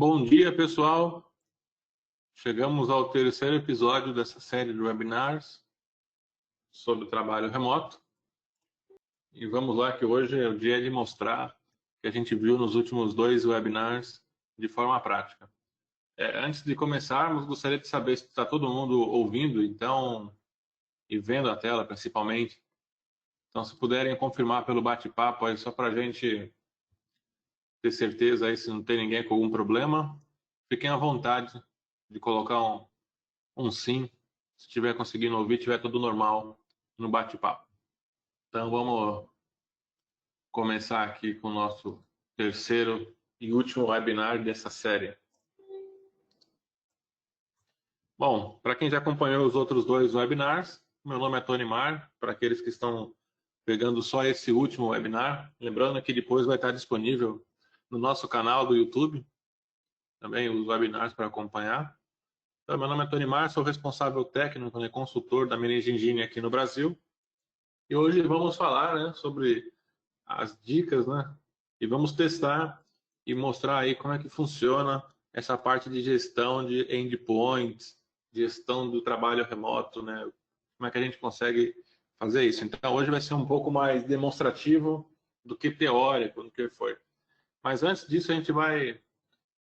Bom dia, pessoal. Chegamos ao terceiro episódio dessa série de webinars sobre trabalho remoto. E vamos lá, que hoje é o dia de mostrar o que a gente viu nos últimos 2 webinars de forma prática. Antes de começarmos, gostaria de saber se está todo mundo ouvindo, então, e vendo a tela, principalmente. Então, se puderem confirmar pelo bate-papo aí, só para a gente ter certeza aí se não tem ninguém com algum problema. Fiquem à vontade de colocar um sim, se estiver conseguindo ouvir, estiver tudo normal no bate-papo. Então vamos começar aqui com o nosso terceiro e último webinar dessa série. Bom, para quem já acompanhou os outros 2 webinars, meu nome é Tony Mar. Para aqueles que estão pegando só esse último webinar, lembrando que depois vai estar disponível no nosso canal do YouTube, também os webinars para acompanhar. Então, meu nome é Tony Mar, sou responsável técnico e consultor da Managing Engine aqui no Brasil. E hoje vamos falar, né, sobre as dicas, né, e vamos testar e mostrar aí como é que funciona essa parte de gestão de endpoints, gestão do trabalho remoto, né, como é que a gente consegue fazer isso. Então, hoje vai ser um pouco mais demonstrativo do que teórico, do que foi. Mas antes disso, a gente vai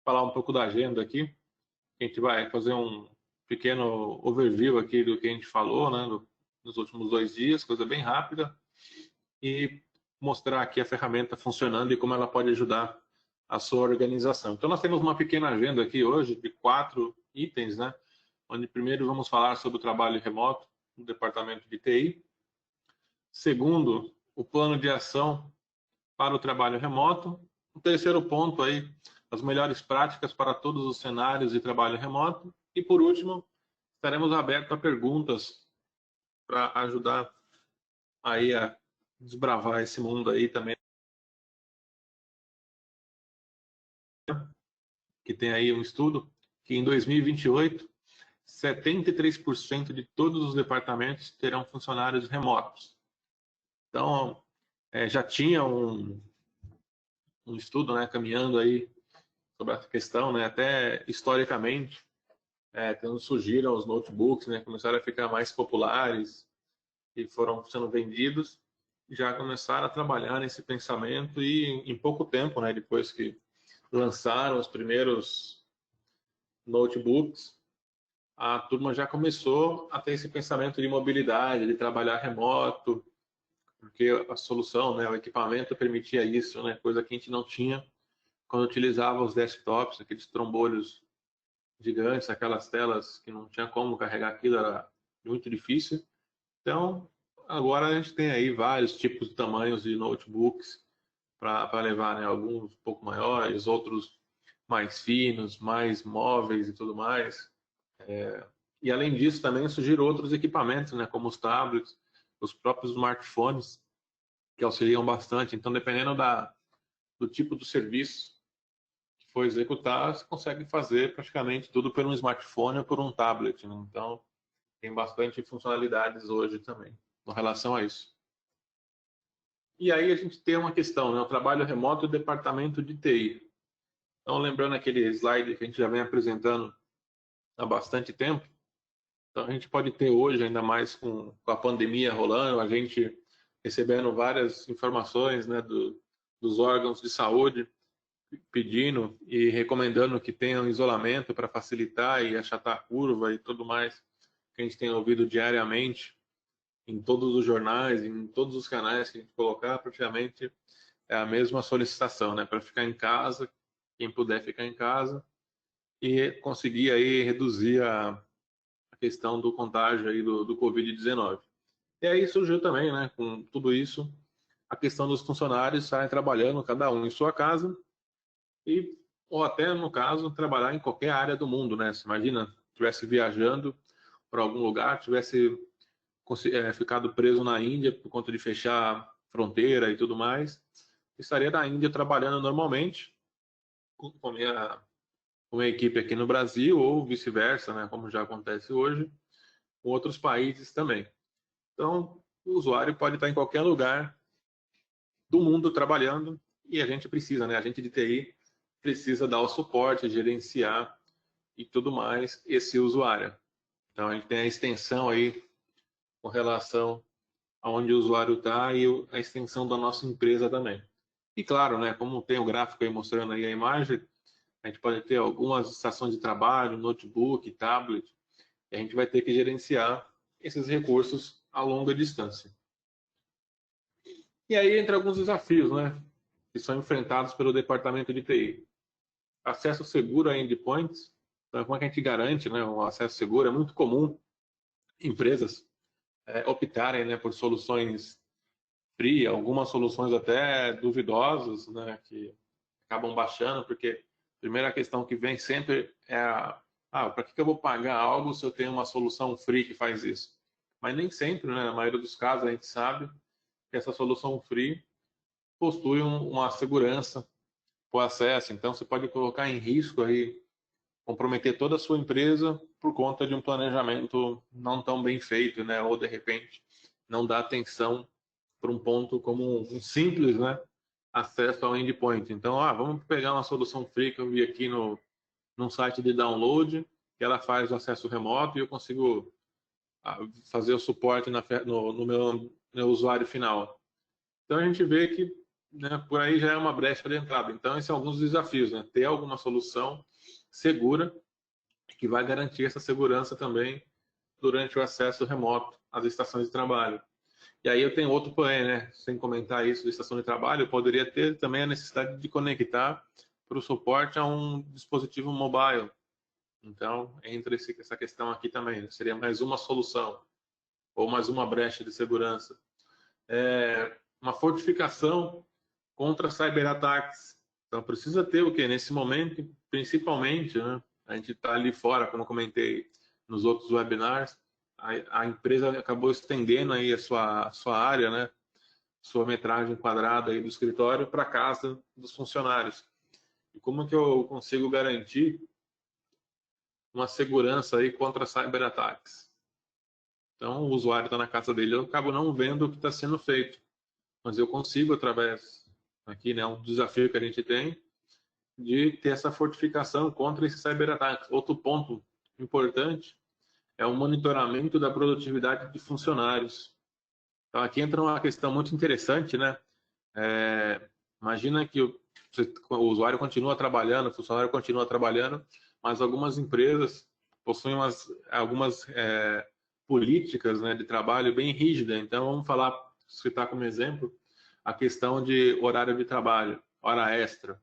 falar um pouco da agenda aqui. A gente vai fazer um pequeno overview aqui do que a gente falou, né, nos últimos 2 dias, coisa bem rápida, e mostrar aqui a ferramenta funcionando e como ela pode ajudar a sua organização. Então, nós temos uma pequena agenda aqui hoje de 4 itens, né, onde primeiro vamos falar sobre o trabalho remoto no departamento de TI. Segundo, o plano de ação para o trabalho remoto. O terceiro ponto aí, as melhores práticas para todos os cenários de trabalho remoto. E por último, estaremos abertos a perguntas para ajudar aí a desbravar esse mundo aí também, que tem aí um estudo que em 2028, 73% de todos os departamentos terão funcionários remotos. Então, já tinha um estudo, né, caminhando aí sobre essa questão, né, até historicamente, quando surgiram os notebooks, né, começaram a ficar mais populares e foram sendo vendidos, já começaram a trabalhar nesse pensamento e em pouco tempo, né, depois que lançaram os primeiros notebooks, a turma já começou a ter esse pensamento de mobilidade, de trabalhar remoto, porque a solução, né, o equipamento permitia isso, né, coisa que a gente não tinha quando utilizava os desktops, aqueles trombolhos gigantes, aquelas telas que não tinha como carregar aquilo, era muito difícil. Então, agora a gente tem aí vários tipos de tamanhos de notebooks para levar, né, alguns um pouco maiores, outros mais finos, mais móveis e tudo mais. E além disso também surgiram outros equipamentos, né, como os tablets, os próprios smartphones, que auxiliam bastante. Então, dependendo do tipo do serviço que for executar, você consegue fazer praticamente tudo por um smartphone ou por um tablet, né? Então, tem bastante funcionalidades hoje também com relação a isso. E aí a gente tem uma questão, né, o trabalho remoto e o departamento de TI. Então, lembrando aquele slide que a gente já vem apresentando há bastante tempo, então a gente pode ter hoje, ainda mais com a pandemia rolando, a gente recebendo várias informações, né, dos órgãos de saúde, pedindo e recomendando que tenham isolamento para facilitar e achatar a curva e tudo mais que a gente tem ouvido diariamente em todos os jornais, em todos os canais que a gente colocar, praticamente é a mesma solicitação, né, para ficar em casa, quem puder ficar em casa e conseguir aí reduzir a questão do contágio aí do Covid-19. E aí surgiu também, né, com tudo isso, a questão dos funcionários estarem trabalhando cada um em sua casa e ou até, no caso, trabalhar em qualquer área do mundo, né? Você imagina, estivesse viajando para algum lugar, tivesse ficado preso na Índia por conta de fechar fronteira e tudo mais, estaria na Índia trabalhando normalmente com a equipe aqui no Brasil ou vice-versa, né? Como já acontece hoje, com outros países também. Então, o usuário pode estar em qualquer lugar do mundo trabalhando e a gente precisa, né? A gente de TI precisa dar o suporte, gerenciar e tudo mais esse usuário. Então, a gente tem a extensão aí com relação aonde o usuário está e a extensão da nossa empresa também. E claro, né, como tem o gráfico aí mostrando aí a imagem, a gente pode ter algumas estações de trabalho, notebook, tablet, e a gente vai ter que gerenciar esses recursos a longa distância. E aí entra alguns desafios, né, que são enfrentados pelo departamento de TI. Acesso seguro a endpoints. Então, como é que a gente garante, né, um acesso seguro? É muito comum empresas optarem, né, por soluções free, algumas soluções até duvidosas, né, que acabam baixando, porque a primeira questão que vem sempre é para que eu vou pagar algo se eu tenho uma solução free que faz isso? Mas nem sempre, né, na maioria dos casos, a gente sabe que essa solução free possui uma segurança para o acesso, então você pode colocar em risco aí, comprometer toda a sua empresa por conta de um planejamento não tão bem feito, né, ou de repente não dá atenção para um ponto como um simples, né, acesso ao endpoint. Então, vamos pegar uma solução free que eu vi aqui num site de download, que ela faz o acesso remoto e eu consigo fazer o suporte no meu usuário final. Então, a gente vê que, né, por aí já é uma brecha de entrada. Então, esses são alguns desafios, né? Ter alguma solução segura que vai garantir essa segurança também durante o acesso remoto às estações de trabalho. E aí eu tenho outro porém, né? Sem comentar isso de estação de trabalho, eu poderia ter também a necessidade de conectar para o suporte a um dispositivo mobile. Então, entra essa questão aqui também, né? Seria mais uma solução ou mais uma brecha de segurança. Uma fortificação contra cyberataques. Então, precisa ter o quê? Nesse momento, principalmente, né? A gente está ali fora, como eu comentei nos outros webinars, a empresa acabou estendendo aí a sua área, né? Sua metragem quadrada aí do escritório para casa dos funcionários. E como que eu consigo garantir uma segurança aí contra cyberataques? Então, o usuário está na casa dele, eu acabo não vendo o que está sendo feito, mas eu consigo, através aqui, né, um desafio que a gente tem, de ter essa fortificação contra esses cyberataques. Outro ponto importante é o monitoramento da produtividade de funcionários. Então, aqui entra uma questão muito interessante, né? Imagina que o usuário continua trabalhando, o funcionário continua trabalhando, mas algumas empresas possuem algumas políticas, né, de trabalho bem rígidas. Então, vamos citar como exemplo a questão de horário de trabalho, hora extra.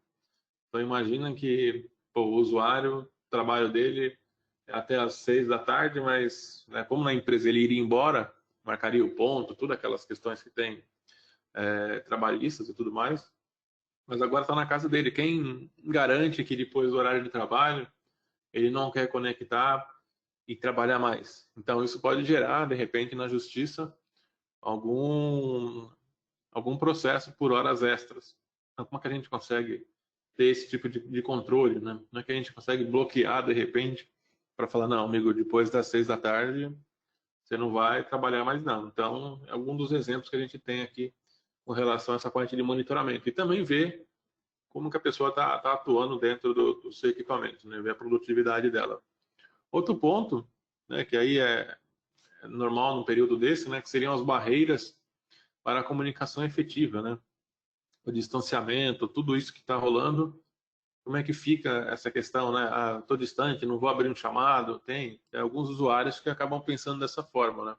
Então, imagina que o usuário, o trabalho dele é até às 6 da tarde, mas, né, como na empresa ele iria embora, marcaria o ponto, todas aquelas questões que tem trabalhistas e tudo mais, mas agora está na casa dele. Quem garante que depois do horário de trabalho ele não quer conectar e trabalhar mais? Então, isso pode gerar, de repente, na justiça, algum processo por horas extras. Então, como é que a gente consegue ter esse tipo de controle, né? Não é que a gente consegue bloquear, de repente, para falar, não, amigo, depois das 6 da tarde, você não vai trabalhar mais não. Então, é algum dos exemplos que a gente tem aqui com relação a essa parte de monitoramento. E também ver como que a pessoa está atuando dentro do seu equipamento, né? Ver a produtividade dela. Outro ponto, né, que aí é normal num período desse, né, que seriam as barreiras para a comunicação efetiva, né? O distanciamento, tudo isso que está rolando, como é que fica essa questão, né? Estou distante, não vou abrir um chamado. Tem alguns usuários que acabam pensando dessa forma, né?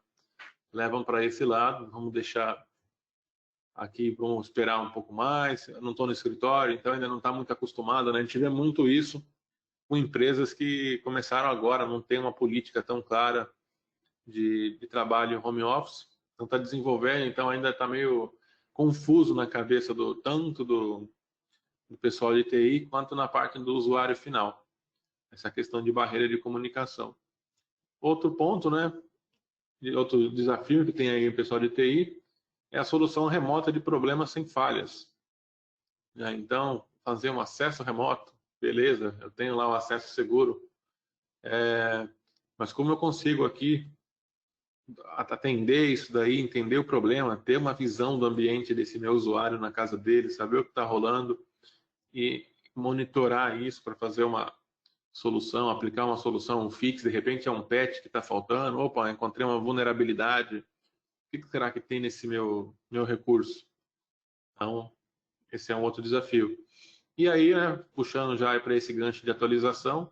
Levam para esse lado, vamos deixar aqui, vamos esperar um pouco mais. Eu não estou no escritório, então ainda não está muito acostumado, né? A gente vê muito isso com empresas que começaram agora, não tem uma política tão clara de trabalho home office, não está desenvolvendo, então ainda está meio confuso na cabeça tanto do pessoal de TI quanto na parte do usuário final. Essa questão de barreira de comunicação. Outro ponto, né? Outro desafio que tem aí o pessoal de TI é a solução remota de problemas sem falhas. Então, fazer um acesso remoto, beleza, eu tenho lá o acesso seguro, mas como eu consigo aqui atender isso daí, entender o problema, ter uma visão do ambiente desse meu usuário na casa dele, saber o que está rolando e monitorar isso para fazer uma solução, aplicar uma solução, um fix, de repente é um patch que está faltando, opa, encontrei uma vulnerabilidade, o que será que tem nesse meu recurso? Então, esse é um outro desafio. E aí, né, puxando já para esse gancho de atualização,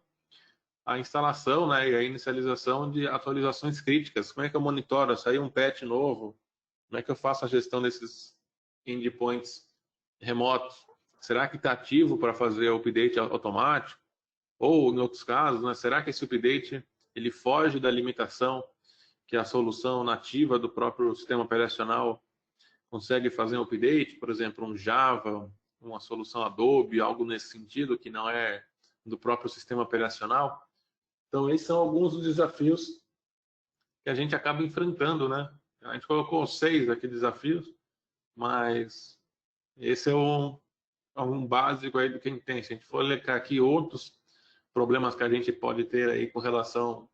a instalação, né, e a inicialização de atualizações críticas. Como é que eu monitoro? Saiu um patch novo? Como é que eu faço a gestão desses endpoints remotos? Será que está ativo para fazer o update automático? Ou, em outros casos, né, será que esse update ele foge da limitação que a solução nativa do próprio sistema operacional consegue fazer um update? Por exemplo, um Java, uma solução Adobe, algo nesse sentido, que não é do próprio sistema operacional? Então, esses são alguns dos desafios que a gente acaba enfrentando, né? A gente colocou 6 aqui desafios, mas esse é um básico aí do que a gente tem. Se a gente for ler aqui outros problemas que a gente pode ter aí com relação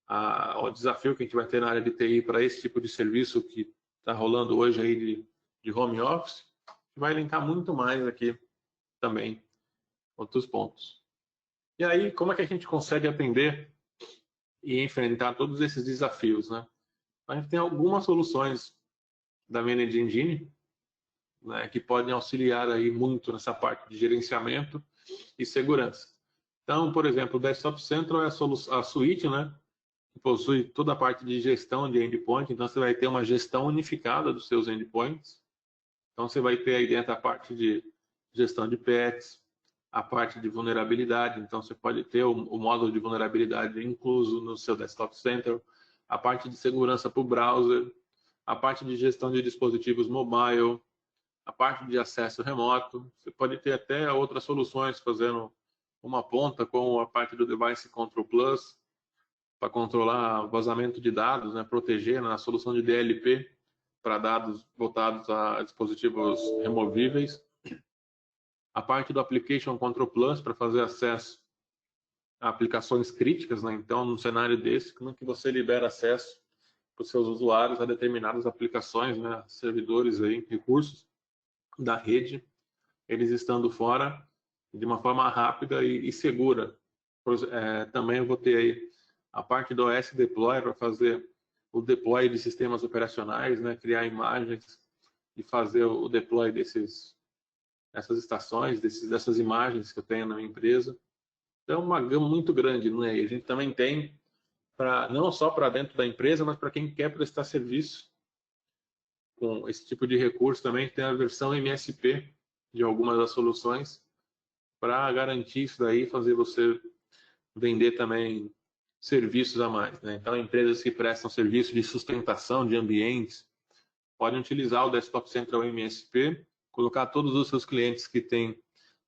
ao desafio que a gente vai ter na área de TI para esse tipo de serviço que está rolando hoje aí de home office, vai linkar muito mais aqui também outros pontos. E aí, como é que a gente consegue atender e enfrentar todos esses desafios, né? A gente tem algumas soluções da Managed Engine, né, que podem auxiliar aí muito nessa parte de gerenciamento e segurança. Então, por exemplo, o Desktop Central é a suíte, né, que possui toda a parte de gestão de endpoint. Então, você vai ter uma gestão unificada dos seus endpoints. Então, você vai ter aí dentro a parte de gestão de patches, a parte de vulnerabilidade. Então, você pode ter o módulo de vulnerabilidade incluso no seu Desktop Central, a parte de segurança para o browser, a parte de gestão de dispositivos mobile, a parte de acesso remoto. Você pode ter até outras soluções fazendo uma ponta com a parte do Device Control Plus para controlar vazamento de dados, né, proteger na solução de DLP para dados voltados a dispositivos removíveis. A parte do Application Control Plus para fazer acesso a aplicações críticas, né? Então, num cenário desse, como é que você libera acesso para os seus usuários a determinadas aplicações, né, servidores aí, recursos da rede, eles estando fora de uma forma rápida e segura. Também eu vou ter aí a parte do OS Deploy para fazer o deploy de sistemas operacionais, né, criar imagens e fazer o deploy dessas estações, dessas imagens que eu tenho na minha empresa. Então, é uma gama muito grande, né? E a gente também tem não só para dentro da empresa, mas para quem quer prestar serviço com esse tipo de recurso também, tem a versão MSP de algumas das soluções para garantir isso daí, fazer você vender também serviços a mais, né? Então, empresas que prestam serviço de sustentação de ambientes podem utilizar o Desktop Central MSP, colocar todos os seus clientes que têm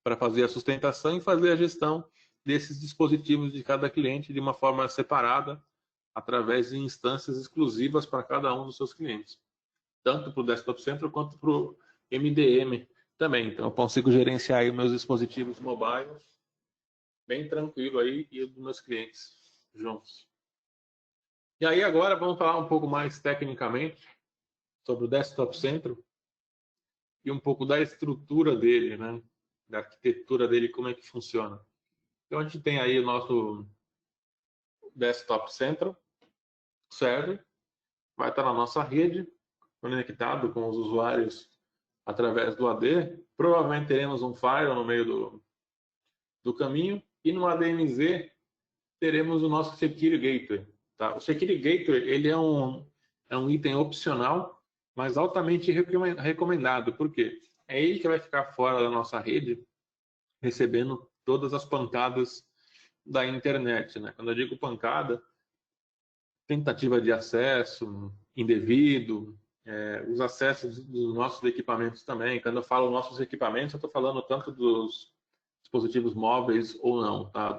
para fazer a sustentação e fazer a gestão desses dispositivos de cada cliente de uma forma separada, através de instâncias exclusivas para cada um dos seus clientes, tanto para o Desktop Central quanto para o MDM também. Então, eu consigo gerenciar aí meus dispositivos mobile bem tranquilo aí e dos meus clientes juntos. E aí agora vamos falar um pouco mais tecnicamente sobre o Desktop Central e um pouco da estrutura dele, né? Da arquitetura dele, como é que funciona. Então a gente tem aí o nosso Desktop Central Server, vai estar na nossa rede, conectado com os usuários através do AD. Provavelmente teremos um firewall no meio do caminho e no ADMZ teremos o nosso Security Gateway. Tá? O Security Gateway ele é um item opcional, mas altamente recomendado. Por quê? É ele que vai ficar fora da nossa rede, recebendo todas as pancadas da internet. Né? Quando eu digo pancada, tentativa de acesso indevido, os acessos dos nossos equipamentos também. Quando eu falo nossos equipamentos, eu estou falando tanto dos dispositivos móveis ou não, tá?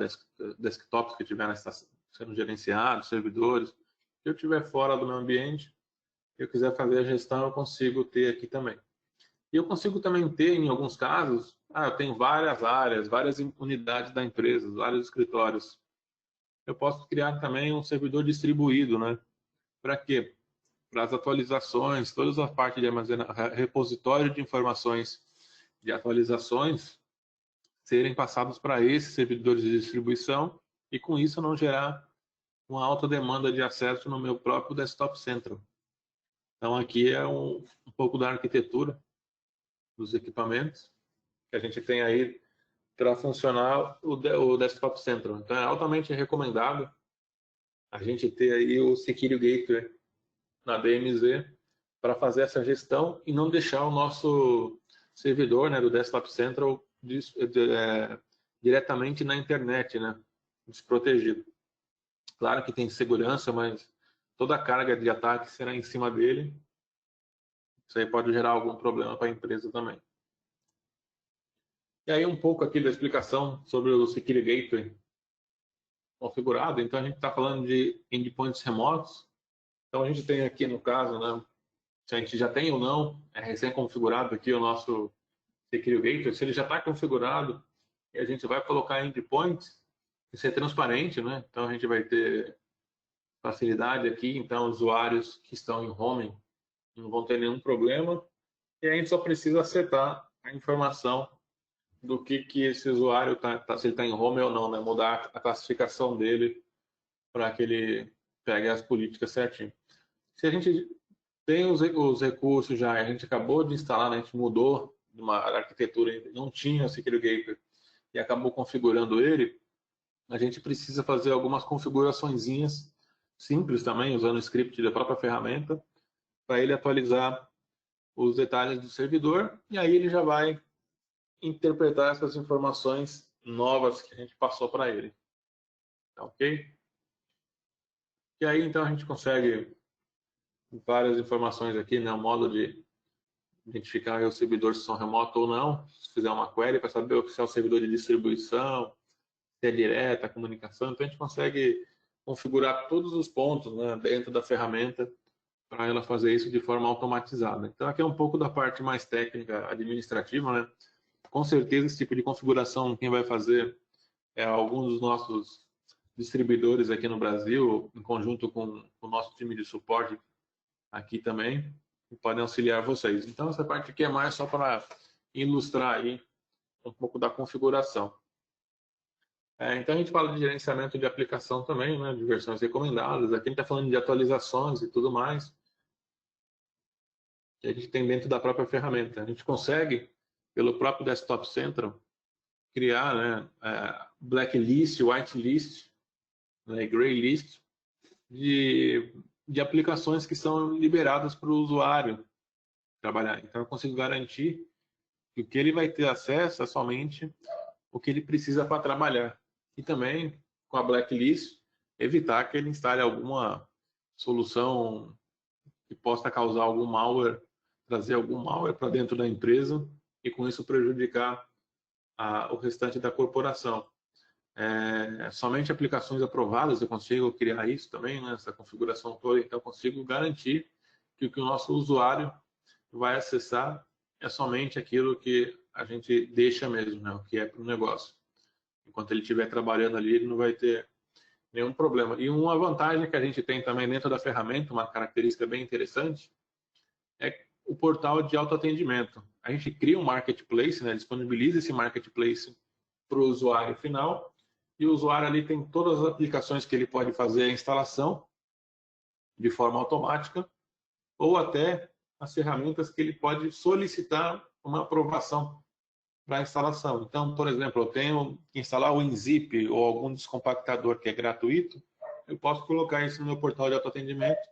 Desktops que estiverem sendo gerenciados, servidores. Se eu estiver fora do meu ambiente, eu quiser fazer a gestão, eu consigo ter aqui também. E eu consigo também ter, em alguns casos, eu tenho várias áreas, várias unidades da empresa, vários escritórios. Eu posso criar também um servidor distribuído, né? Para quê? Para as atualizações, toda a parte de repositório de informações de atualizações serem passados para esses servidores de distribuição e com isso não gerar uma alta demanda de acesso no meu próprio Desktop Central. Então aqui é um pouco da arquitetura dos equipamentos que a gente tem aí para funcionar o Desktop Central. Então é altamente recomendado a gente ter aí o Security Gateway na DMZ para fazer essa gestão e não deixar o nosso servidor, né, do Desktop Central diretamente na internet, né, desprotegido. Claro que tem segurança, mas toda a carga de ataque será em cima dele. Isso aí pode gerar algum problema para a empresa também. E aí um pouco aqui da explicação sobre o Security Gateway configurado. Então a gente está falando de endpoints remotos. Então a gente tem aqui no caso, né, se a gente já tem ou não, é recém-configurado aqui o nosso Security Gateway. Se ele já está configurado, e a gente vai colocar endpoints, isso é transparente, né? Então a gente vai ter facilidade aqui. Então usuários que estão em home não vão ter nenhum problema. E a gente só precisa acertar a informação do que esse usuário se ele está em home ou não, né? Mudar a classificação dele para que ele pegue as políticas certinho. Se a gente tem os recursos já, a gente acabou de instalar, né? A gente mudou de uma arquitetura, não tinha o Security Gateway e acabou configurando ele, a gente precisa fazer algumas configuraçõezinhas simples também, usando o script da própria ferramenta, para ele atualizar os detalhes do servidor, e aí ele já vai interpretar essas informações novas que a gente passou para ele. Tá, ok? E aí, então, a gente consegue várias informações aqui, né? O modo de identificar os servidores se são remotos ou não, se fizer uma query para saber se é o servidor de distribuição, se é direta, a comunicação. Então, a gente consegue configurar todos os pontos, né, dentro da ferramenta para ela fazer isso de forma automatizada. Então, aqui é um pouco da parte mais técnica, administrativa, né? Com certeza, esse tipo de configuração, quem vai fazer é alguns dos nossos distribuidores aqui no Brasil, em conjunto com o nosso time de suporte aqui também, que podem auxiliar vocês. Então, essa parte aqui é mais só para ilustrar aí um pouco da configuração. Então, a gente fala de gerenciamento de aplicação também, né, de versões recomendadas. Aqui a gente está falando de atualizações e tudo mais, que a gente tem dentro da própria ferramenta. A gente consegue, pelo próprio Desktop Central, criar, né, blacklist, whitelist, né, graylist de aplicações que são liberadas para o usuário trabalhar. Então, eu consigo garantir que o que ele vai ter acesso é somente o que ele precisa para trabalhar. E também, com a blacklist, evitar que ele instale alguma solução que possa causar algum malware, trazer algum malware para dentro da empresa e com isso prejudicar o restante da corporação. Somente aplicações aprovadas eu consigo criar isso também, né, essa configuração toda, então eu consigo garantir que o que o nosso usuário vai acessar é somente aquilo que a gente deixa mesmo, né, o que é para o negócio. Enquanto ele estiver trabalhando ali, ele não vai ter nenhum problema. E uma vantagem que a gente tem também dentro da ferramenta, uma característica bem interessante, é o portal de autoatendimento. A gente cria um marketplace, né, disponibiliza esse marketplace para o usuário final, e o usuário ali tem todas as aplicações que ele pode fazer a instalação de forma automática, ou até as ferramentas que ele pode solicitar uma aprovação para a instalação. Então, por exemplo, eu tenho que instalar o WinZip ou algum descompactador que é gratuito, eu posso colocar isso no meu portal de autoatendimento,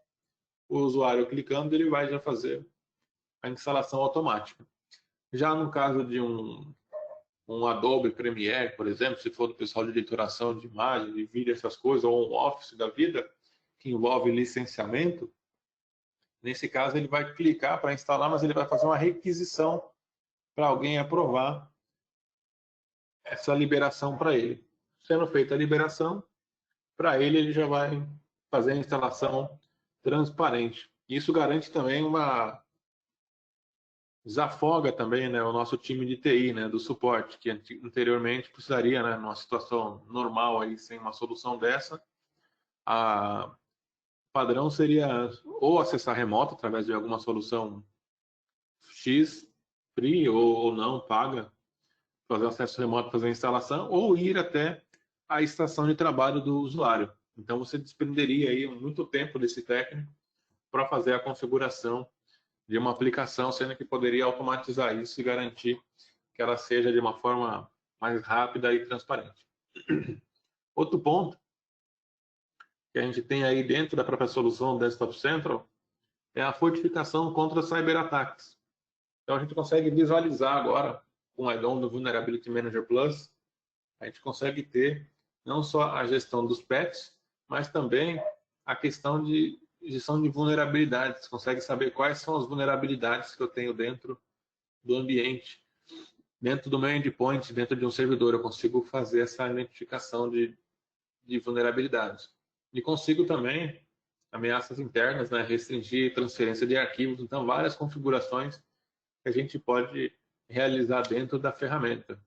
o usuário clicando, ele vai já fazer a instalação automática. Já no caso de um Adobe Premiere, por exemplo, se for do pessoal de editoração de imagem, de vídeo, essas coisas, ou um Office da vida, que envolve licenciamento, nesse caso ele vai clicar para instalar, mas ele vai fazer uma requisição para alguém aprovar essa liberação para ele. Sendo feita a liberação, para ele, ele já vai fazer a instalação transparente. Isso garante também desafoga também, né, o nosso time de TI, né, do suporte, que anteriormente precisaria, né, numa situação normal aí, sem uma solução dessa, a padrão seria ou acessar remoto através de alguma solução X, free ou não, paga, fazer acesso remoto, fazer a instalação, ou ir até a estação de trabalho do usuário. Então, você desprenderia aí muito tempo desse técnico para fazer a configuração de uma aplicação, sendo que poderia automatizar isso e garantir que ela seja de uma forma mais rápida e transparente. Outro ponto que a gente tem aí dentro da própria solução Desktop Central é a fortificação contra cyberataques. Então, a gente consegue visualizar agora, com o add-on do Vulnerability Manager Plus, a gente consegue ter não só a gestão dos patches, mas também a questão de gestão de vulnerabilidades. Consegue saber quais são as vulnerabilidades que eu tenho dentro do ambiente, dentro do meu endpoint, dentro de um servidor. Eu consigo fazer essa identificação de vulnerabilidades. E consigo também ameaças internas, né, restringir transferência de arquivos. Então, várias configurações que a gente pode realizar dentro da ferramenta.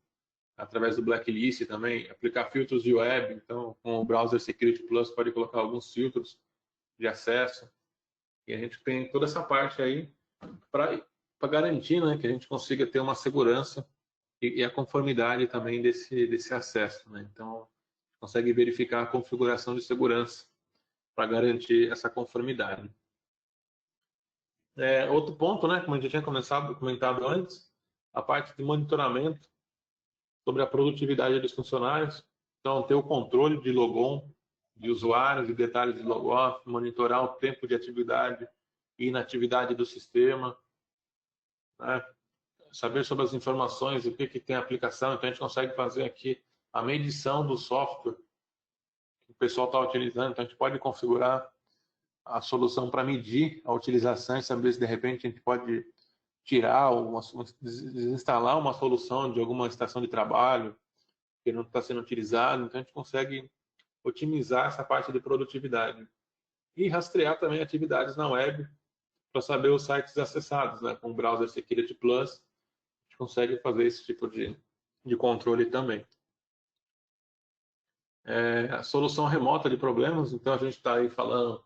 Através do blacklist também, aplicar filtros de web. Então, com o Browser Security Plus, pode colocar alguns filtros de acesso. E a gente tem toda essa parte aí para garantir, né, que a gente consiga ter uma segurança e a conformidade também desse acesso. Né? Então, consegue verificar a configuração de segurança para garantir essa conformidade. Outro ponto, né, como a gente já tinha comentado antes, a parte de monitoramento sobre a produtividade dos funcionários. Então, ter o controle de logon de usuários e detalhes de logoff, monitorar o tempo de atividade e inatividade do sistema, né? Saber sobre as informações, o que tem a aplicação. Então, a gente consegue fazer aqui a medição do software que o pessoal está utilizando. Então, a gente pode configurar a solução para medir a utilização e saber se, de repente, a gente pode tirar, desinstalar uma solução de alguma estação de trabalho que não está sendo utilizado. Então, a gente consegue otimizar essa parte de produtividade. E rastrear também atividades na web para saber os sites acessados, né? Com o Browser Security Plus, a gente consegue fazer esse tipo de controle também. A solução remota de problemas, então a gente está aí falando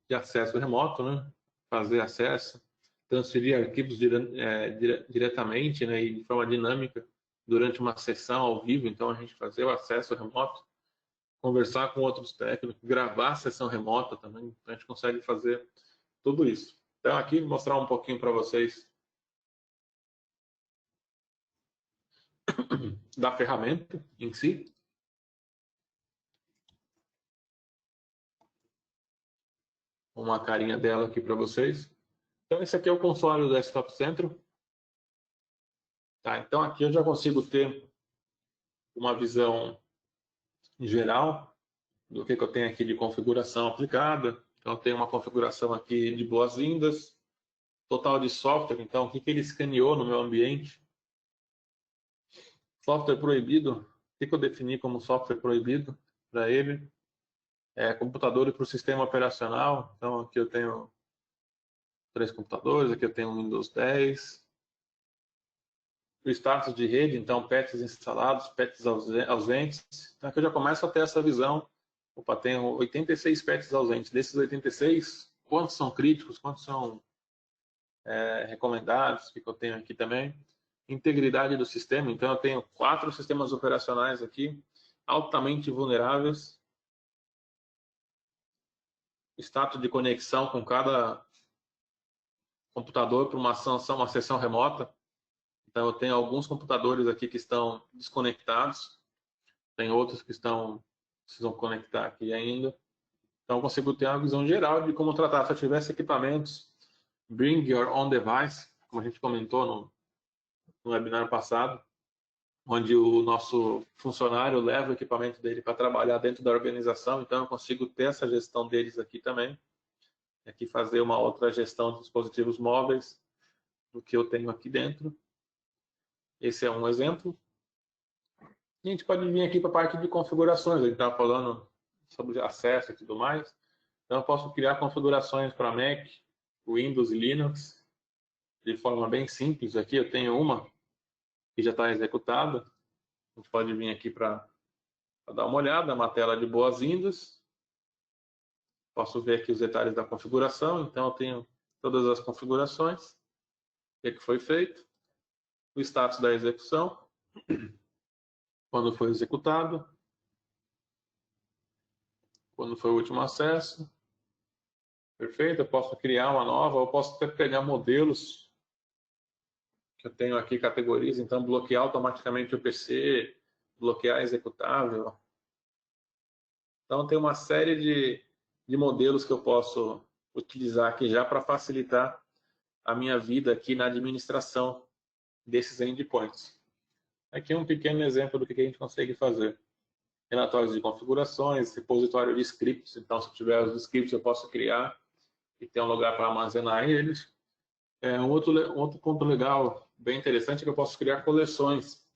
de acesso remoto, né? Fazer acesso, transferir arquivos diretamente, né? E de forma dinâmica durante uma sessão ao vivo, então a gente fazer o acesso remoto, conversar com outros técnicos, gravar a sessão remota também, então a gente consegue fazer tudo isso. Então aqui vou mostrar um pouquinho para vocês da ferramenta em si. Uma carinha dela aqui para vocês. Então esse aqui é o console do Desktop Central. Tá, então aqui eu já consigo ter uma visão geral do que eu tenho aqui de configuração aplicada. Então eu tenho uma configuração aqui de boas-vindas, total de software, então o que ele escaneou no meu ambiente. Software proibido, o que eu defini como software proibido para ele. Computador para o sistema operacional, então aqui eu tenho 3 computadores, aqui eu tenho o Windows 10. O status de rede, então patches instalados, patches ausentes. Então aqui eu já começo a ter essa visão. Opa, tenho 86 patches ausentes. Desses 86, quantos são críticos, quantos são recomendados, o que eu tenho aqui também. Integridade do sistema, então eu tenho 4 sistemas operacionais aqui, altamente vulneráveis. Status de conexão com cada computador para uma sessão remota. Então eu tenho alguns computadores aqui que estão desconectados, tem outros que precisam conectar aqui ainda. Então eu consigo ter uma visão geral de como tratar. Se eu tivesse equipamentos, bring your own device, como a gente comentou no webinar passado, onde o nosso funcionário leva o equipamento dele para trabalhar dentro da organização, então eu consigo ter essa gestão deles aqui também. Aqui fazer uma outra gestão de dispositivos móveis do que eu tenho aqui dentro. Esse é um exemplo. A gente pode vir aqui para a parte de configurações. A gente estava falando sobre acesso e tudo mais. Então, eu posso criar configurações para Mac, Windows e Linux de forma bem simples. Aqui eu tenho uma que já está executada. A gente pode vir aqui para dar uma olhada, uma tela de boas-vindas. Posso ver aqui os detalhes da configuração. Então, eu tenho todas as configurações. O que foi feito. O status da execução. quando foi executado, quando foi o último acesso. Perfeito, eu posso criar uma nova, eu posso até pegar modelos que eu tenho aqui, categorias, então bloquear automaticamente o PC, bloquear executável. Então tem uma série de modelos que eu posso utilizar aqui já para facilitar a minha vida aqui na administração desses endpoints. Aqui é um pequeno exemplo do que a gente consegue fazer. Relatórios de configurações, repositório de scripts, então se tiver os scripts eu posso criar e ter um lugar para armazenar eles. Um outro ponto legal, bem interessante, é que eu posso criar coleções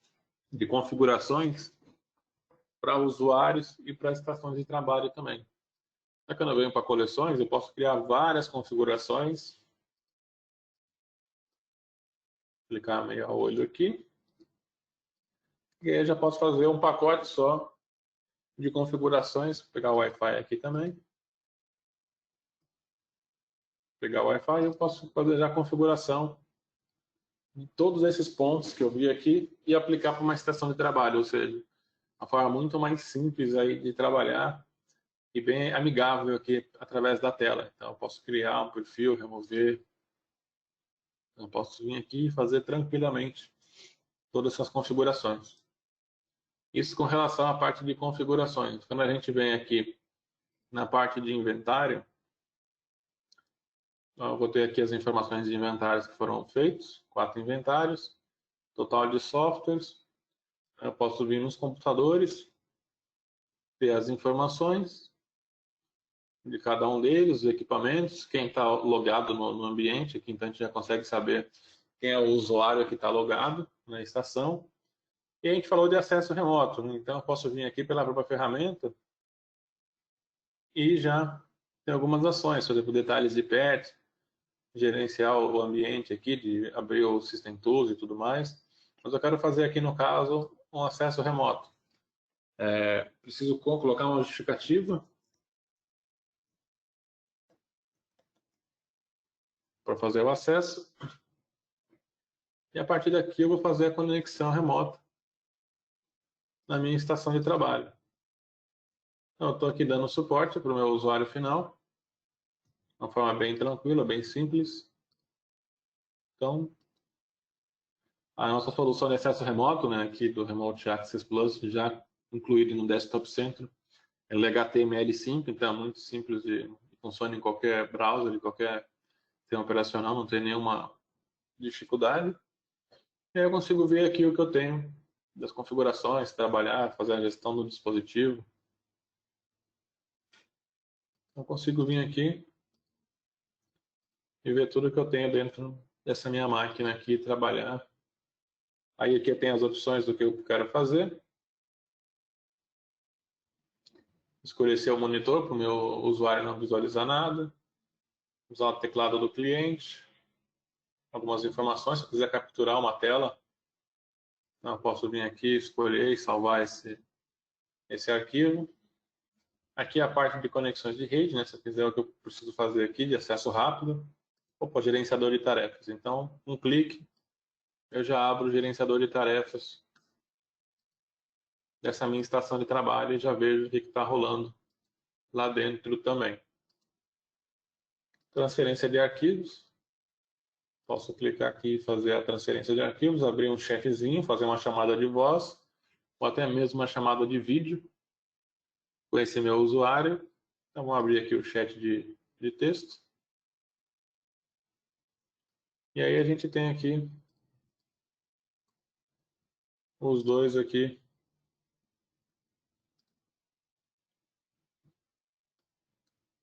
de configurações para usuários e para estações de trabalho também. Quando eu venho para coleções, eu posso criar várias configurações. Clicar meio a olho aqui. E aí eu já posso fazer um pacote só de configurações. Vou pegar o Wi-Fi aqui também. Pegar o Wi-Fi e eu posso fazer já a configuração de todos esses pontos que eu vi aqui e aplicar para uma estação de trabalho, ou seja, uma forma muito mais simples aí de trabalhar e bem amigável aqui através da tela. Então eu posso criar um perfil, remover. Eu posso vir aqui e fazer tranquilamente todas essas configurações. Isso com relação à parte de configurações. Quando a gente vem aqui na parte de inventário, eu vou ter aqui as informações de inventários que foram feitos, 4 inventários, total de softwares. Eu posso vir nos computadores, ter as informações de cada um deles, os equipamentos, quem está logado no ambiente, aqui então a gente já consegue saber quem é o usuário que está logado na estação. E a gente falou de acesso remoto, né? Então eu posso vir aqui pela própria ferramenta e já ter algumas ações, por exemplo, detalhes de PET, gerenciar o ambiente aqui, de abrir o System Tools e tudo mais. Mas eu quero fazer aqui, no caso, um acesso remoto. Preciso colocar uma justificativa para fazer o acesso. E a partir daqui eu vou fazer a conexão remota na minha estação de trabalho. Então, eu estou aqui dando suporte para o meu usuário final, de uma forma bem tranquila, bem simples. Então, a nossa solução de acesso remoto, né, aqui do Remote Access Plus, já incluído no Desktop Center, é HTML5, então é muito simples de funciona em qualquer browser, em qualquer sistema operacional, não tem nenhuma dificuldade. E aí eu consigo ver aqui o que eu tenho das configurações, trabalhar, fazer a gestão do dispositivo. Eu consigo vir aqui e ver tudo que eu tenho dentro dessa minha máquina aqui, trabalhar. Aí aqui tem as opções do que eu quero fazer. Escurecer o monitor para o meu usuário não visualizar nada. Usar o teclado do cliente. Algumas informações, se eu quiser capturar uma tela, eu posso vir aqui, escolher e salvar esse arquivo. Aqui é a parte de conexões de rede, né? Se eu quiser o que eu preciso fazer aqui de acesso rápido. Opa, gerenciador de tarefas. Então, um clique, eu já abro o gerenciador de tarefas dessa minha estação de trabalho e já vejo o que está rolando lá dentro também. Transferência de arquivos. Posso clicar aqui e fazer a transferência de arquivos, abrir um chatzinho, fazer uma chamada de voz, ou até mesmo uma chamada de vídeo com esse meu usuário. Então, vou abrir aqui o chat de texto. E aí a gente tem aqui os dois aqui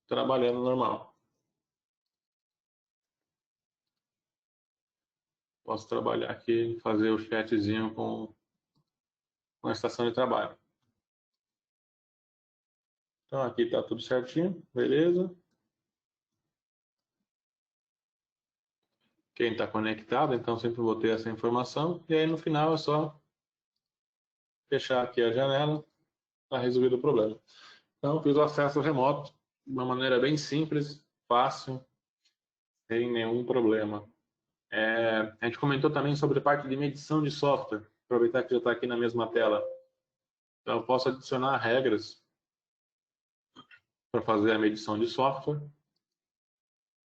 trabalhando normal. Posso trabalhar aqui, fazer o chatzinho com a estação de trabalho. Então aqui está tudo certinho, beleza. Quem está conectado, então sempre vou ter essa informação. E aí no final é só fechar aqui a janela para resolver o problema. Então fiz o acesso remoto de uma maneira bem simples, fácil, sem nenhum problema. A gente comentou também sobre a parte de medição de software. aproveitar que já está aqui na mesma tela. Então, eu posso adicionar regras para fazer a medição de software.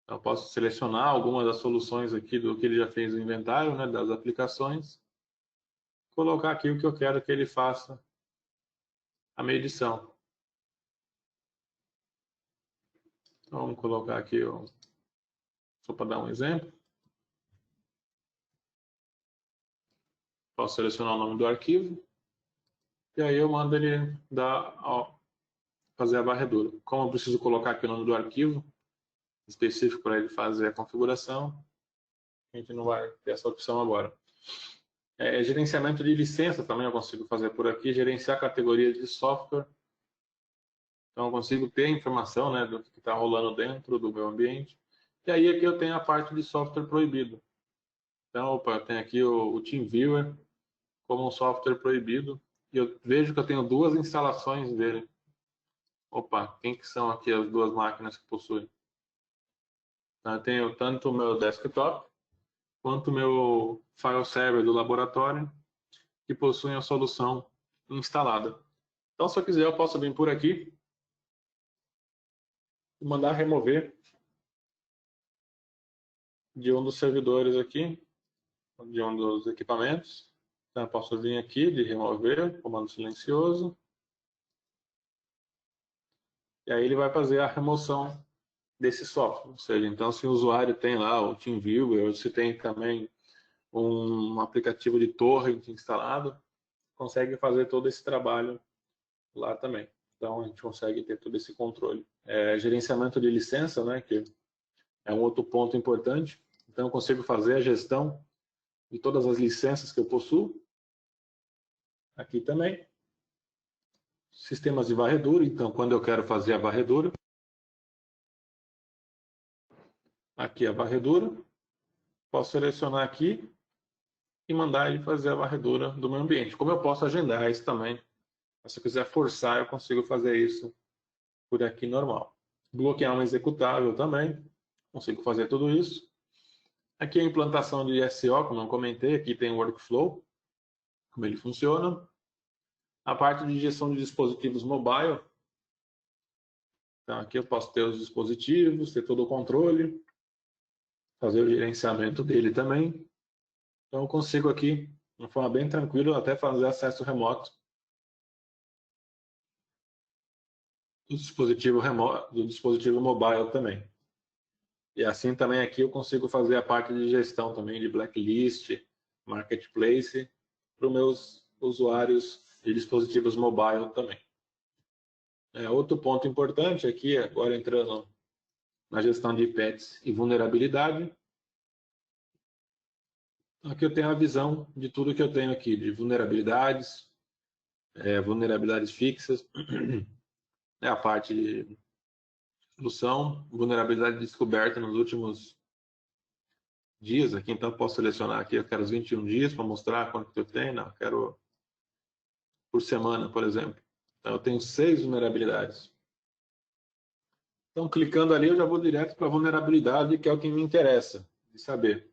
Então, eu posso selecionar algumas das soluções aqui do que ele já fez no inventário, né, das aplicações. Colocar aqui o que eu quero que ele faça a medição. Então, vamos colocar aqui, só para dar um exemplo. Posso selecionar o nome do arquivo. E aí eu mando ele fazer a varredura. Como eu preciso colocar aqui o nome do arquivo específico para ele fazer a configuração, a gente não vai ter essa opção agora. Gerenciamento de licença também eu consigo fazer por aqui, gerenciar categorias de software. Então eu consigo ter informação, né, do que está rolando dentro do meu ambiente. E aí aqui eu tenho a parte de software proibido. Então, opa, eu tenho aqui o TeamViewer como um software proibido. E eu vejo que eu tenho duas instalações dele. Opa, quem que são aqui as duas máquinas que possuem? Então, eu tenho tanto o meu desktop quanto o meu file server do laboratório que possuem a solução instalada. Então, se eu quiser, eu posso vir por aqui e mandar remover de um dos servidores aqui, de um dos equipamentos. Então, eu posso vir aqui de remover, comando silencioso. E aí ele vai fazer a remoção desse software. Ou seja, então se o usuário tem lá o TeamViewer, ou se tem também um aplicativo de torrent instalado, consegue fazer todo esse trabalho lá também. Então a gente consegue ter todo esse controle. Gerenciamento de licença, né, que é um outro ponto importante. Então eu consigo fazer a gestão de todas as licenças que eu possuo. Aqui também. Sistemas de varredura, então quando eu quero fazer a varredura, aqui a varredura, posso selecionar aqui e mandar ele fazer a varredura do meu ambiente. Como eu posso agendar isso também, se eu quiser forçar, eu consigo fazer isso por aqui normal. Bloquear um executável também, consigo fazer tudo isso. Aqui a implantação de SO, como eu comentei, aqui tem o workflow, como ele funciona. A parte de gestão de dispositivos mobile. Então aqui eu posso ter os dispositivos, ter todo o controle, fazer o gerenciamento dele também. Então eu consigo aqui, de uma forma bem tranquila, até fazer acesso remoto do dispositivo mobile também. E assim também aqui eu consigo fazer a parte de gestão também de blacklist, marketplace, para os meus usuários de dispositivos mobile também. Outro ponto importante aqui, agora entrando na gestão de patches e vulnerabilidade. Aqui eu tenho a visão de tudo que eu tenho aqui, de vulnerabilidades, vulnerabilidades fixas, a parte de solução, vulnerabilidade descoberta nos últimos dias aqui, então eu posso selecionar aqui, eu quero os 21 dias para mostrar quanto que eu tenho, não, eu quero por semana, por exemplo. Então eu tenho 6 vulnerabilidades. Então clicando ali eu já vou direto para a vulnerabilidade, que é o que me interessa de saber.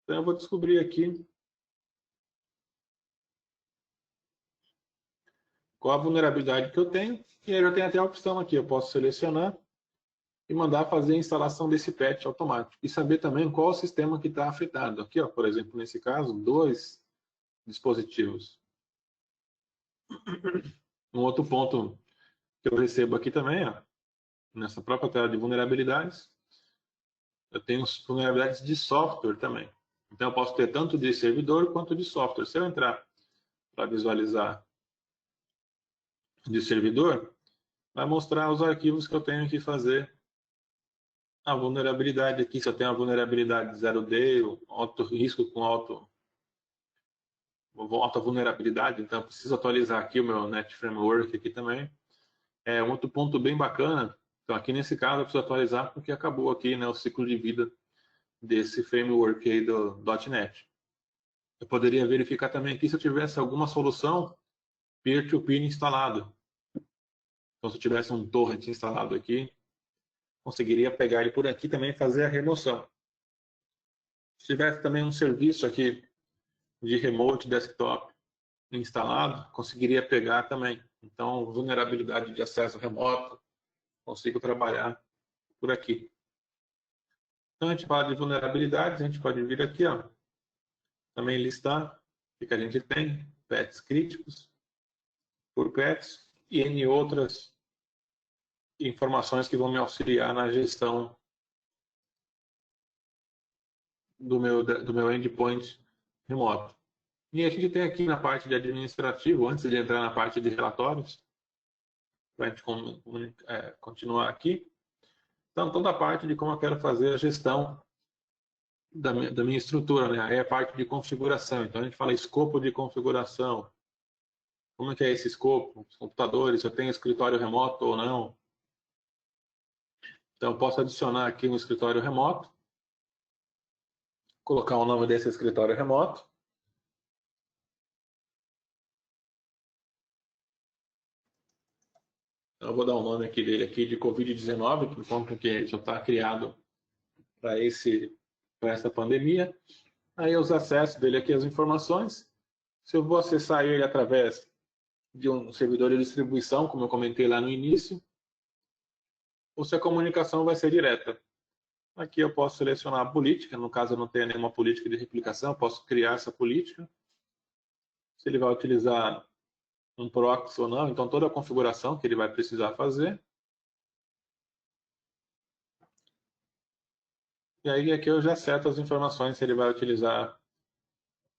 Então eu vou descobrir aqui qual a vulnerabilidade que eu tenho, e aí eu tenho até a opção aqui, eu posso selecionar e mandar fazer a instalação desse patch automático. E saber também qual o sistema que está afetado. Aqui, ó, por exemplo, nesse caso, 2 dispositivos. Um outro ponto que eu recebo aqui também, ó, nessa própria tela de vulnerabilidades, eu tenho vulnerabilidades de software também. Então eu posso ter tanto de servidor quanto de software. Se eu entrar para visualizar de servidor, vai mostrar os arquivos que eu tenho que fazer a vulnerabilidade aqui. Se eu tenho a vulnerabilidade 0D, alto risco com alta vulnerabilidade, então eu preciso atualizar aqui o meu Net Framework aqui também. Um outro ponto bem bacana, então aqui nesse caso eu preciso atualizar porque acabou aqui, né, o ciclo de vida desse framework aí do .NET. Eu poderia verificar também aqui se eu tivesse alguma solução peer-to-peer instalado. Então se eu tivesse um torrent instalado aqui, conseguiria pegar ele por aqui também e fazer a remoção. Se tivesse também um serviço aqui de remote desktop instalado, conseguiria pegar também. Então, vulnerabilidade de acesso remoto, consigo trabalhar por aqui. Então, a gente fala de vulnerabilidades, a gente pode vir aqui, ó, também listar o que a gente tem, pets críticos, por pets, e N outras informações que vão me auxiliar na gestão do meu endpoint remoto. E a gente tem aqui na parte de administrativo, antes de entrar na parte de relatórios, para a gente continuar aqui. Então, toda a parte de como eu quero fazer a gestão da minha estrutura, né? Aí é a parte de configuração. Então, a gente fala escopo de configuração. Como é que é esse escopo? Os computadores, se eu tenho escritório remoto ou não. Então, eu posso adicionar aqui um escritório remoto, colocar o nome desse escritório remoto. Eu vou dar o nome aqui dele aqui de Covid-19, por conta que já está criado para essa pandemia. Aí os acessos dele aqui, as informações. Se eu vou acessar ele através de um servidor de distribuição, como eu comentei lá no início, ou se a comunicação vai ser direta. Aqui eu posso selecionar a política, no caso eu não tenho nenhuma política de replicação, eu posso criar essa política. Se ele vai utilizar um proxy ou não, então toda a configuração que ele vai precisar fazer. E aí aqui eu já seto as informações se ele vai utilizar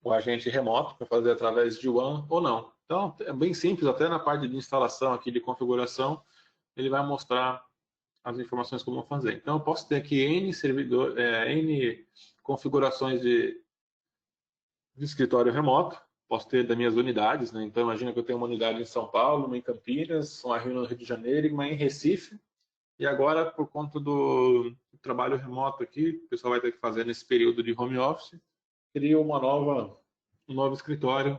o agente remoto para fazer através de WAN ou não. Então é bem simples, até na parte de instalação aqui de configuração, ele vai mostrar as informações como fazer. Então eu posso ter aqui N configurações de escritório remoto, posso ter das minhas unidades, né? Então imagina que eu tenho uma unidade em São Paulo, uma em Campinas, uma no Rio de Janeiro e uma em Recife. E agora, por conta do trabalho remoto aqui, o pessoal vai ter que fazer nesse período de home office, cria um novo escritório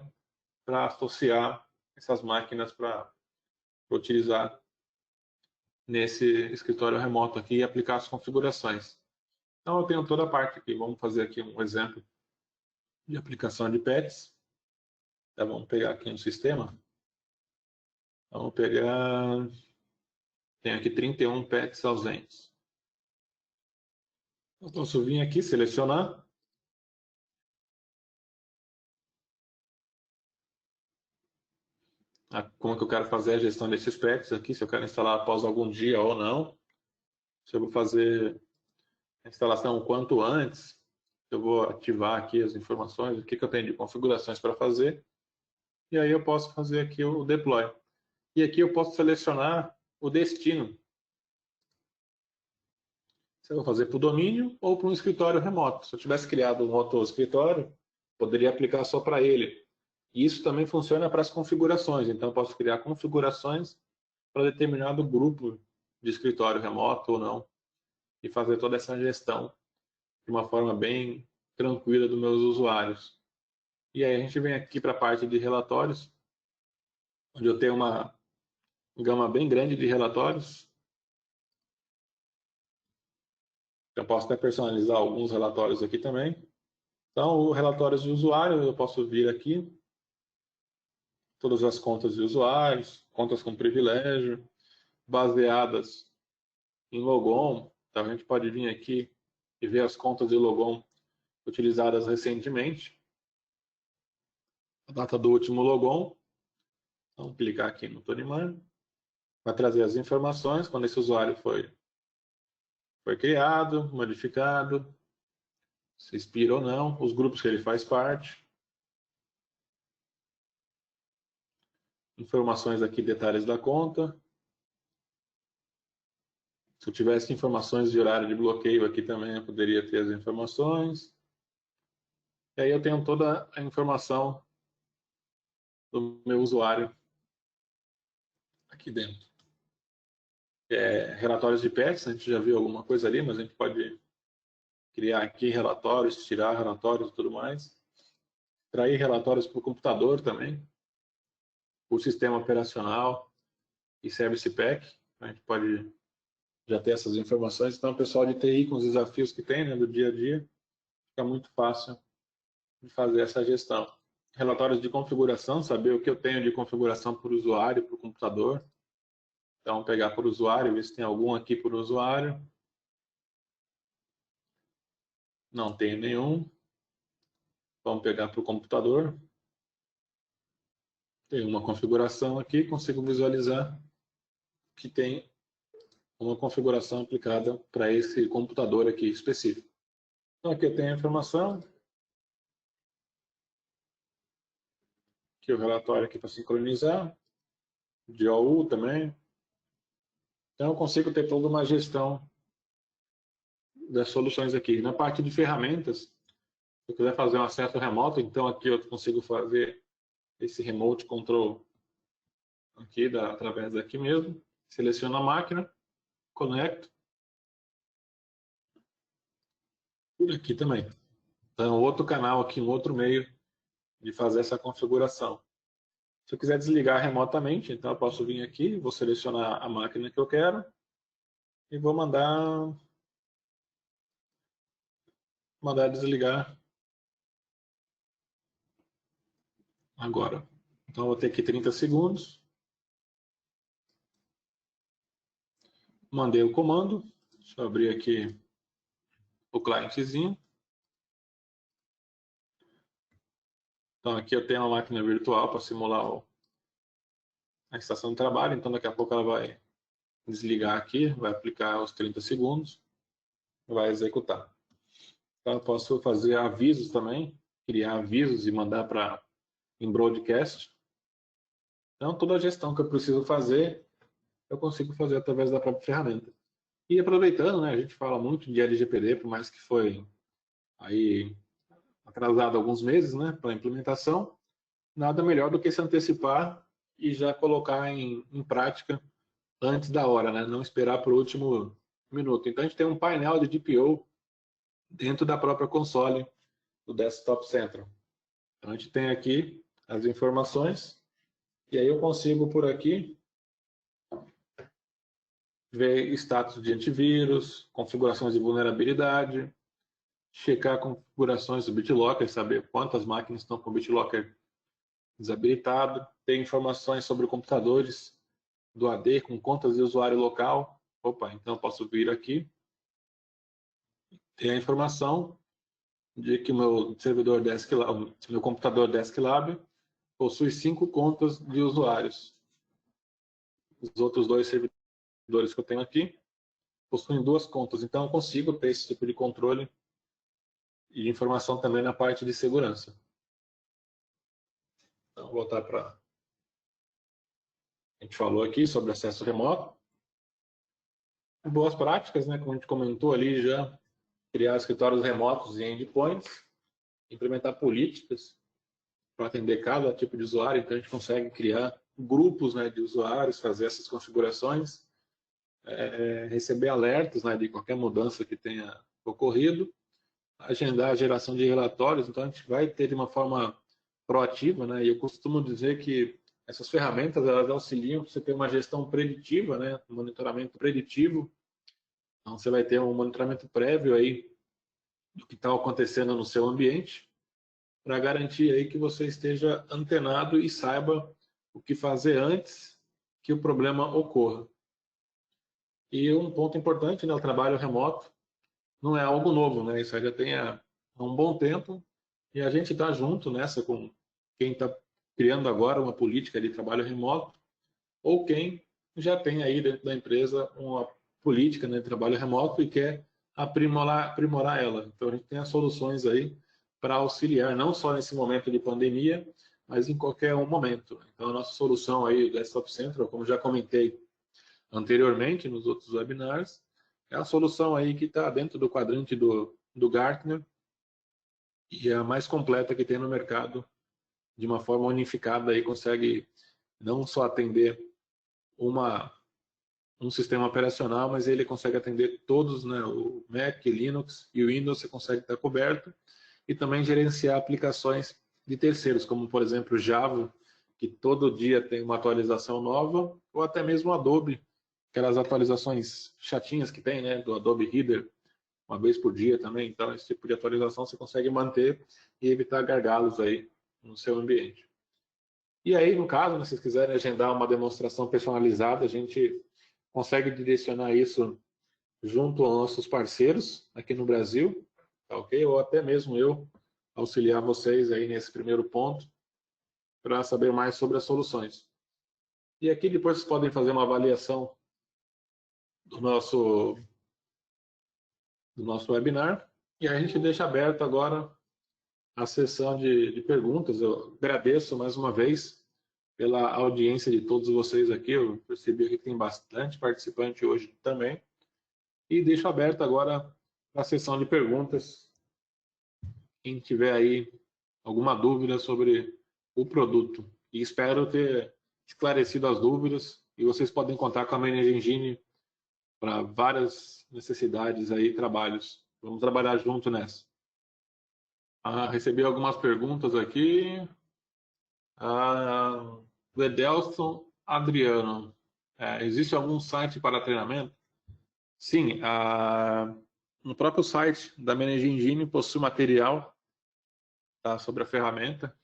para associar essas máquinas para utilizar nesse escritório remoto aqui e aplicar as configurações. Então eu tenho toda a parte aqui. Vamos fazer aqui um exemplo de aplicação de pets. Então, vamos pegar aqui no sistema. Vamos pegar... Tem aqui 31 pets ausentes. Eu posso vir aqui, selecionar. Como é que eu quero fazer a gestão desses pets aqui, se eu quero instalar após algum dia ou não. Se eu vou fazer a instalação o quanto antes, eu vou ativar aqui as informações, o que eu tenho de configurações para fazer. E aí eu posso fazer aqui o deploy. E aqui eu posso selecionar o destino. Se eu vou fazer para o domínio ou para um escritório remoto. Se eu tivesse criado um outro escritório, poderia aplicar só para ele. E isso também funciona para as configurações. Então, eu posso criar configurações para determinado grupo de escritório remoto ou não. E fazer toda essa gestão de uma forma bem tranquila dos meus usuários. E aí a gente vem aqui para a parte de relatórios, onde eu tenho uma gama bem grande de relatórios. Eu posso até personalizar alguns relatórios aqui também. Então, o relatórios de usuário, eu posso vir aqui, todas as contas de usuários, contas com privilégio, baseadas em logon. Então, a gente pode vir aqui e ver as contas de logon utilizadas recentemente. A data do último logon. Então, clicar aqui no Toniman. Vai trazer as informações, quando esse usuário foi criado, modificado, se expira ou não, os grupos que ele faz parte. Informações aqui, detalhes da conta. Se eu tivesse informações de horário de bloqueio aqui também, eu poderia ter as informações. E aí eu tenho toda a informação do meu usuário aqui dentro. Relatórios de pets, a gente já viu alguma coisa ali, mas a gente pode criar aqui relatórios, tirar relatórios e tudo mais. Extrair relatórios para o computador também, o sistema operacional e Service Pack. A gente pode já ter essas informações. Então, o pessoal de TI, com os desafios que tem, né, do dia a dia, fica muito fácil de fazer essa gestão. Relatórios de configuração, saber o que eu tenho de configuração por usuário, por computador. Então, pegar por usuário, ver se tem algum aqui por usuário. Não tem nenhum. Vamos pegar para o computador. Tem uma configuração aqui, consigo visualizar que tem uma configuração aplicada para esse computador aqui específico. Então, aqui eu tenho a informação. Aqui o relatório aqui para sincronizar. De OU também. Então, eu consigo ter toda uma gestão das soluções aqui. Na parte de ferramentas, se eu quiser fazer um acesso remoto, então aqui eu consigo fazer esse remote control aqui através daqui mesmo. Seleciono a máquina, conecto. Por aqui também. Então, outro canal aqui, um outro meio de fazer essa configuração. Se eu quiser desligar remotamente, então eu posso vir aqui, vou selecionar a máquina que eu quero e vou mandar desligar agora. Então, eu vou ter aqui 30 segundos. Mandei o comando. Deixa eu abrir aqui o clientezinho. Então, aqui eu tenho uma máquina virtual para simular a estação de trabalho. Então, daqui a pouco ela vai desligar aqui, vai aplicar os 30 segundos, vai executar. Então, eu posso fazer avisos também, criar avisos e mandar em broadcast. Então, toda a gestão que eu preciso fazer, eu consigo fazer através da própria ferramenta. E aproveitando, né, a gente fala muito de LGPD, por mais que foi aí atrasado alguns meses, né, para a implementação, nada melhor do que se antecipar e já colocar em prática antes da hora, né, não esperar para o último minuto. Então, a gente tem um painel de DPO dentro da própria console do Desktop Central. Então, a gente tem aqui as informações e aí eu consigo por aqui ver status de antivírus, configurações de vulnerabilidade, checar configurações do BitLocker, saber quantas máquinas estão com o BitLocker desabilitado, ter informações sobre computadores do AD com contas de usuário local. Opa, então eu posso vir aqui, ter a informação de que o meu servidor Desklab, meu computador Desklab possui 5 contas de usuários. Os outros 2 servidores que eu tenho aqui possuem 2 contas. Então eu consigo ter esse tipo de controle e informação também na parte de segurança. Então, vou voltar para... A gente falou aqui sobre acesso remoto. Boas práticas, né? Como a gente comentou ali já, criar escritórios remotos e endpoints, implementar políticas para atender cada tipo de usuário. Então, a gente consegue criar grupos, né, de usuários, fazer essas configurações, receber alertas, né, de qualquer mudança que tenha ocorrido, agendar a geração de relatórios. Então, a gente vai ter de uma forma proativa, né? E eu costumo dizer que essas ferramentas elas auxiliam você ter uma gestão preditiva, né? Um monitoramento preditivo. Então, você vai ter um monitoramento prévio aí do que está acontecendo no seu ambiente, para garantir aí que você esteja antenado e saiba o que fazer antes que o problema ocorra. E um ponto importante, né? O trabalho remoto não é algo novo, né? Isso aí já tem há um bom tempo e a gente está junto nessa com quem está criando agora uma política de trabalho remoto ou quem já tem aí dentro da empresa uma política, né, de trabalho remoto e quer aprimorar ela. Então a gente tem as soluções aí para auxiliar, não só nesse momento de pandemia, mas em qualquer um momento. Então a nossa solução aí do Desktop Central, como já comentei anteriormente nos outros webinars, é a solução aí que está dentro do quadrante do Gartner e é a mais completa que tem no mercado, de uma forma unificada, aí consegue não só atender um sistema operacional, mas ele consegue atender todos, né, o Mac, Linux e o Windows, você consegue estar coberto, e também gerenciar aplicações de terceiros, como por exemplo Java, que todo dia tem uma atualização nova, ou até mesmo Adobe, aquelas atualizações chatinhas que tem, né, do Adobe Reader, uma vez por dia também. Então, esse tipo de atualização você consegue manter e evitar gargalos aí no seu ambiente. E aí, no caso, se vocês quiserem agendar uma demonstração personalizada, a gente consegue direcionar isso junto aos nossos parceiros aqui no Brasil, tá ok? Ou até mesmo eu auxiliar vocês aí nesse primeiro ponto para saber mais sobre as soluções. E aqui depois vocês podem fazer uma avaliação do nosso webinar e a gente deixa aberto agora a sessão de perguntas. Eu agradeço mais uma vez pela audiência de todos vocês aqui. Eu percebi que tem bastante participante hoje também. E deixo aberto agora a sessão de perguntas. Quem tiver aí alguma dúvida sobre o produto. E espero ter esclarecido as dúvidas. E vocês podem contar com a Manage Engine para várias necessidades aí, trabalhos. Vamos trabalhar junto nessa. Recebi algumas perguntas aqui. Do Edelson Adriano. Existe algum site para treinamento? Sim, no próprio site da Manage Engine possui material, tá, sobre a ferramenta,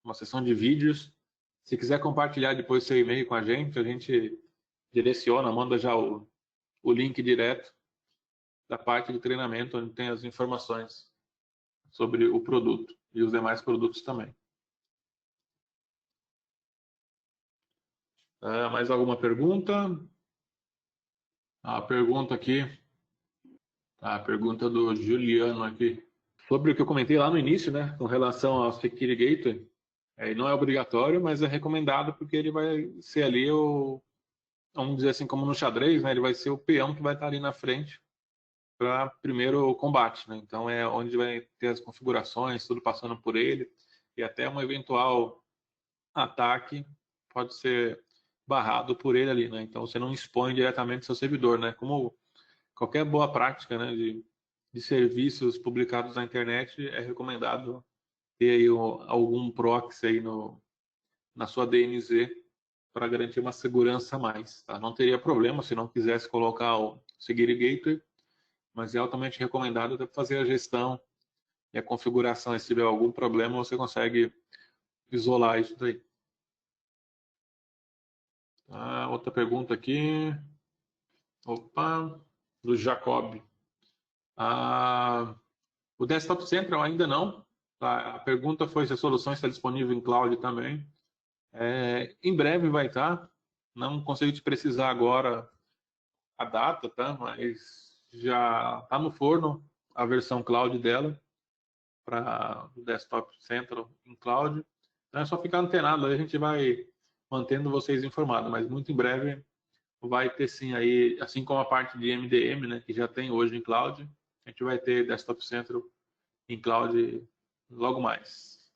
uma seção de vídeos. Se quiser compartilhar depois seu e-mail com a gente direciona, manda já o link direto da parte de treinamento, onde tem as informações sobre o produto e os demais produtos também. Mais alguma pergunta? A pergunta aqui, a pergunta do Juliano aqui, sobre o que eu comentei lá no início, né, com relação ao Security Gateway. Não é obrigatório, mas é recomendado porque ele vai ser ali vamos dizer assim, como no xadrez, né, ele vai ser o peão que vai estar ali na frente para primeiro combate, né? Então é onde vai ter as configurações, tudo passando por ele, e até um eventual ataque pode ser barrado por ele ali, né? Então você não expõe diretamente seu servidor, né? Como qualquer boa prática, né, de serviços publicados na internet, é recomendado ter aí algum proxy aí na sua DNZ para garantir uma segurança a mais, tá? Não teria problema se não quisesse colocar o Security Gateway, mas é altamente recomendado fazer a gestão e a configuração. E se tiver algum problema, você consegue isolar isso daí. Outra pergunta aqui. Opa, do Jacob. O Desktop Central ainda não. Tá? A pergunta foi se a solução está disponível em cloud também. Em breve vai estar. Não consigo te precisar agora a data, tá? Mas já está no forno a versão cloud dela para o Desktop Central em cloud. Então é só ficar antenado, aí a gente vai mantendo vocês informados, mas muito em breve vai ter sim aí, assim como a parte de MDM, né, que já tem hoje em cloud, a gente vai ter Desktop Central em cloud logo mais.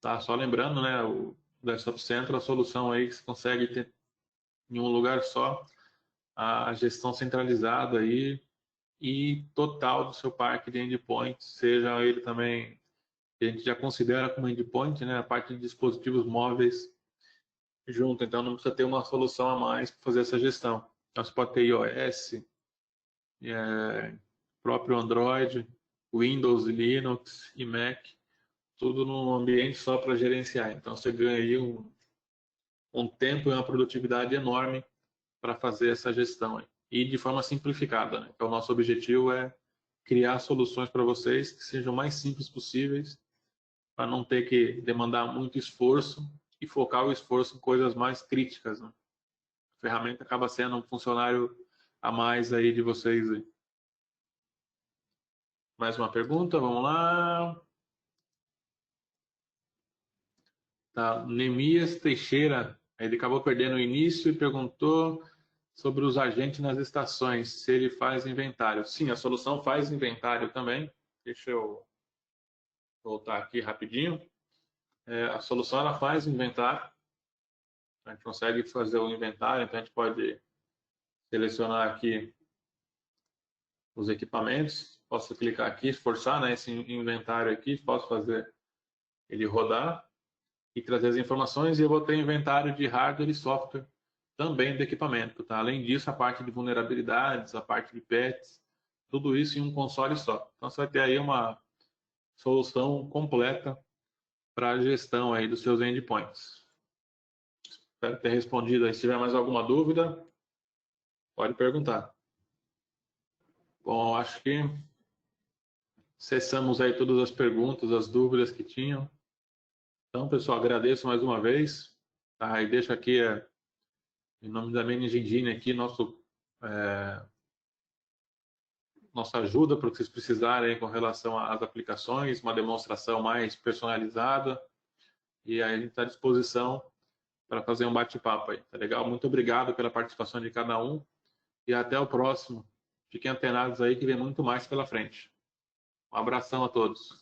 Tá? Só lembrando, né, o Desktop Central, a solução aí que você consegue ter em um lugar só a gestão centralizada aí e total do seu parque de endpoints, seja ele também, que a gente já considera como endpoint, né, a parte de dispositivos móveis junto, então não precisa ter uma solução a mais para fazer essa gestão. Então você pode ter iOS, próprio Android, Windows, Linux e Mac, tudo num ambiente só para gerenciar. Então você ganha aí um tempo e uma produtividade enorme para fazer essa gestão aí. E de forma simplificada, né? Então o nosso objetivo é criar soluções para vocês que sejam o mais simples possíveis, para não ter que demandar muito esforço e focar o esforço em coisas mais críticas, né? A ferramenta acaba sendo um funcionário a mais aí de vocês aí. Mais uma pergunta, vamos lá. Tá, Nemias Teixeira, ele acabou perdendo o início e perguntou sobre os agentes nas estações, se ele faz inventário. Sim, a solução faz inventário também. Deixa eu voltar aqui rapidinho. A solução ela faz inventário. A gente consegue fazer o inventário, então a gente pode selecionar aqui os equipamentos. Posso clicar aqui, forçar, né, esse inventário aqui, posso fazer ele rodar e trazer as informações, e eu vou ter inventário de hardware e software também do equipamento, tá? Além disso, a parte de vulnerabilidades, a parte de patches, tudo isso em um console só. Então, você vai ter aí uma solução completa para a gestão aí dos seus endpoints. Espero ter respondido aí. Se tiver mais alguma dúvida, pode perguntar. Bom, acho que cessamos aí todas as perguntas, as dúvidas que tinham. Então, pessoal, agradeço mais uma vez. Tá? E deixo aqui, em nome da Managing Engine, aqui, nossa ajuda para o que vocês precisarem com relação às aplicações, uma demonstração mais personalizada. E aí a gente está à disposição para fazer um bate-papo aí. Tá legal? Muito obrigado pela participação de cada um e até o próximo. Fiquem antenados aí que vem muito mais pela frente. Um abração a todos.